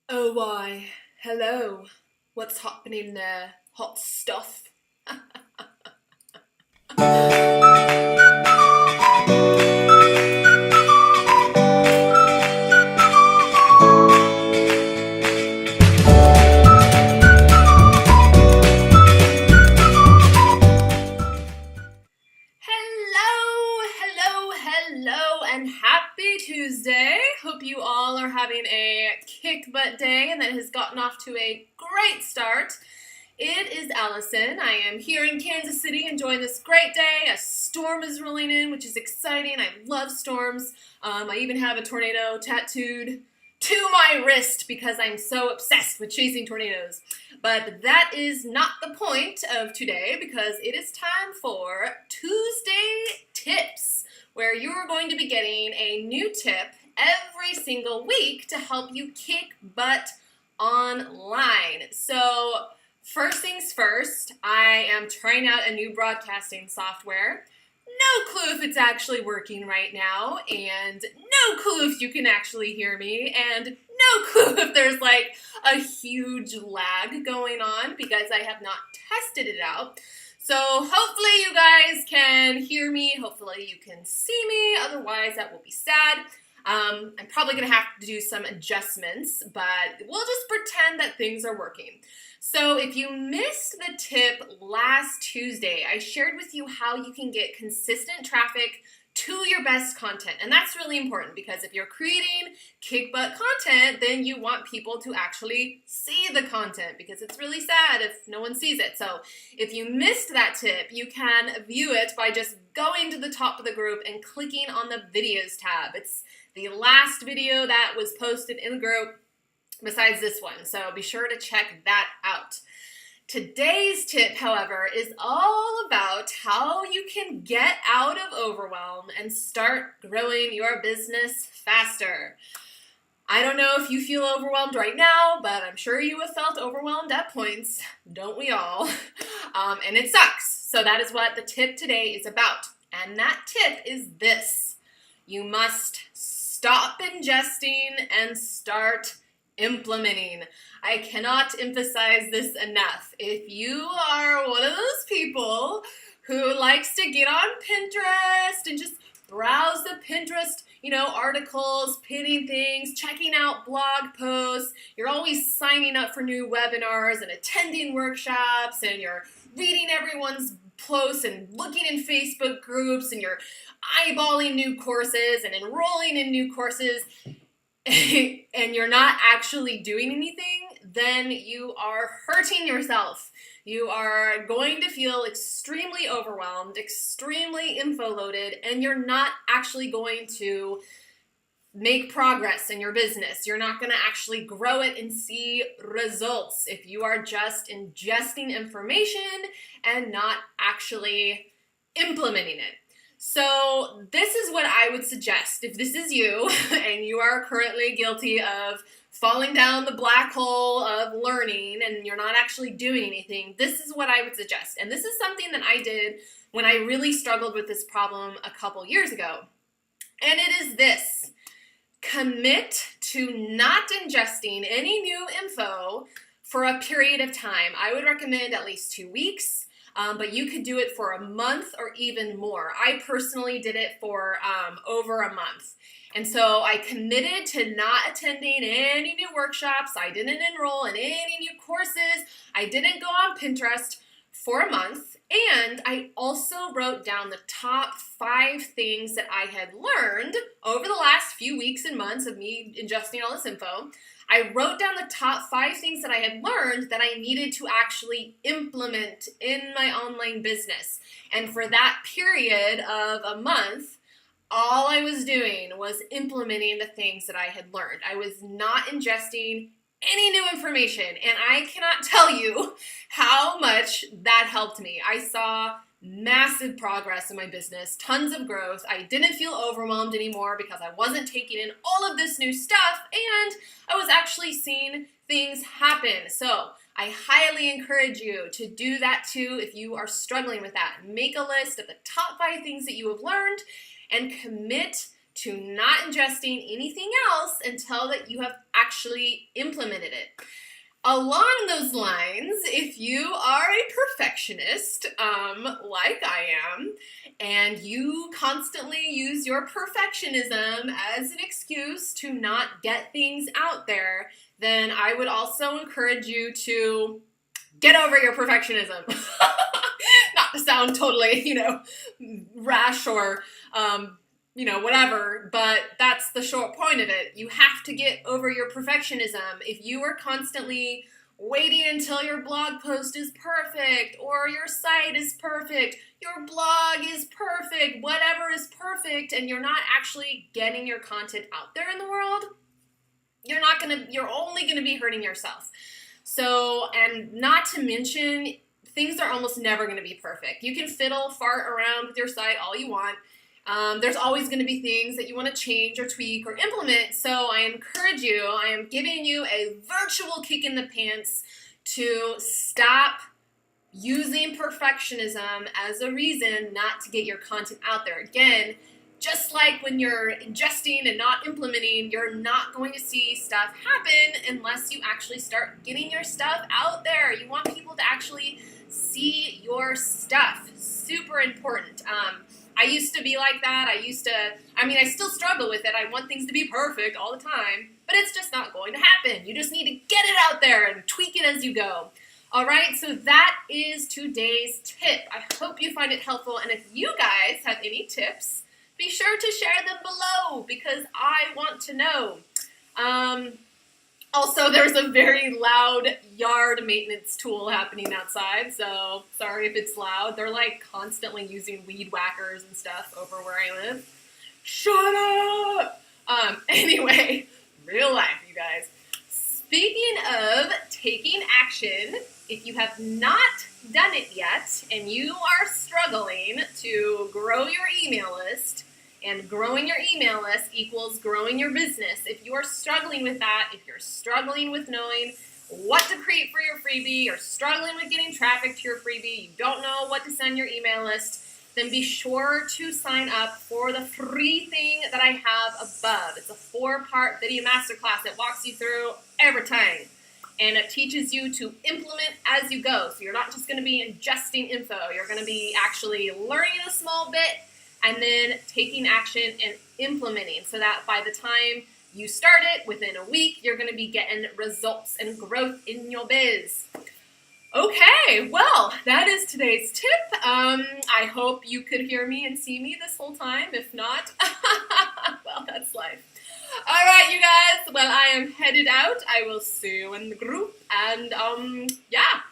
Oh why, hello. What's happening there? Hot stuff. Hello, and happy Tuesday. Hope you all are having a kick butt day and that has gotten off to a great start. It is Allison. I am here in Kansas City enjoying this great day. A storm is rolling in, which is exciting. I love storms. I even have a tornado tattooed to my wrist because I'm so obsessed with chasing tornadoes. But that is not the point of today because it is time for Tuesday Tips, where you are going to be getting a new tip every single week to help you kick butt online. So, first things first, I am trying out a new broadcasting software. No clue if it's actually working right now, and no clue if you can actually hear me, and no clue if there's like a huge lag going on because I have not tested it out. So hopefully you guys can hear me, hopefully you can see me, otherwise that will be sad. I'm probably going to have to do some adjustments, but we'll just pretend that things are working. So if you missed the tip last Tuesday, I shared with you how you can get consistent traffic to your best content. And that's really important because if you're creating kick butt content, then you want people to actually see the content because it's really sad if no one sees it. So if you missed that tip, you can view it by just going to the top of the group and clicking on the videos tab. It's the last video that was posted in the group besides this one, so be sure to check that out. Today's tip, however, is all about how you can get out of overwhelm and start growing your business faster. I don't know if you feel overwhelmed right now, but I'm sure you have felt overwhelmed at points, don't we all? And it sucks. So that is what the tip today is about. And that tip is this: you must stop ingesting and start implementing. I cannot emphasize this enough. If you are one of those people who likes to get on Pinterest and just browse the Pinterest, articles, pinning things, checking out blog posts, you're always signing up for new webinars and attending workshops, and you're reading everyone's posts and looking in Facebook groups, and you're eyeballing new courses and enrolling in new courses, and you're not actually doing anything, then you are hurting yourself. You are going to feel extremely overwhelmed, extremely info loaded, and you're not actually going to make progress in your business. You're not going to actually grow it and see results if you are just ingesting information and not actually implementing it. So this is what I would suggest if this is you and you are currently guilty of falling down the black hole of learning and you're not actually doing anything. This is what I would suggest. And this is something that I did when I really struggled with this problem a couple years ago. And it is this: commit to not ingesting any new info for a period of time. I would recommend at least 2 weeks. But you could do it for a month or even more. I personally did it for over a month. And so I committed to not attending any new workshops. I didn't enroll in any new courses. I didn't go on Pinterest for a month. And I also wrote down the top 5 things that I had learned over the last few weeks and months of me ingesting all this info. I wrote down the top 5 things that I had learned that I needed to actually implement in my online business. And for that period of a month, all I was doing was implementing the things that I had learned. I was not ingesting any new information, and I cannot tell you how much that helped me. I saw massive progress in my business, tons of growth. I didn't feel overwhelmed anymore because I wasn't taking in all of this new stuff, and I was actually seeing things happen. So I highly encourage you to do that too if you are struggling with that. Make a list of the top 5 things that you have learned and commit to not ingesting anything else until that you have actually implemented it. Along those lines, if you are a perfectionist, like I am, and you constantly use your perfectionism as an excuse to not get things out there, then I would also encourage you to get over your perfectionism. Not to sound totally, rash or, whatever, but that's the short point of it. You have to get over your perfectionism. If you are constantly waiting until your blog post is perfect, or your site is perfect, your blog is perfect, whatever is perfect, and you're not actually getting your content out there in the world, you're only gonna be hurting yourself. So, and not to mention, things are almost never going to be perfect. You can fart around with your site all you want. There's always going to be things that you want to change or tweak or implement. So I encourage you, I am giving you a virtual kick in the pants to stop using perfectionism as a reason not to get your content out there. Again, just like when you're ingesting and not implementing, you're not going to see stuff happen unless you actually start getting your stuff out there. You want people to actually see your stuff. Super important. I used to be like that. I still struggle with it. I want things to be perfect all the time, but it's just not going to happen. You just need to get it out there and tweak it as you go. All right, so that is today's tip. I hope you find it helpful, and if you guys have any tips, be sure to share them below because I want to know. Also, there's a very loud yard maintenance tool happening outside, so sorry if it's loud. They're like constantly using weed whackers and stuff over where I live. Shut up! Anyway, real life, you guys. Speaking of taking action, if you have not done it yet and you are struggling to grow your email list, and growing your email list equals growing your business. If you are struggling with that, if you're struggling with knowing what to create for your freebie, you're struggling with getting traffic to your freebie, you don't know what to send your email list, then be sure to sign up for the free thing that I have above. It's a 4-part video masterclass that walks you through everything. And it teaches you to implement as you go. So you're not just going to be ingesting info. You're going to be actually learning a small bit and then taking action and implementing so that by the time you start it, within a week, you're going to be getting results and growth in your biz. Okay, well, that is today's tip. I hope you could hear me and see me this whole time. If not, well, that's life. All right, you guys. Well, I am headed out. I will see you in the group. And, yeah.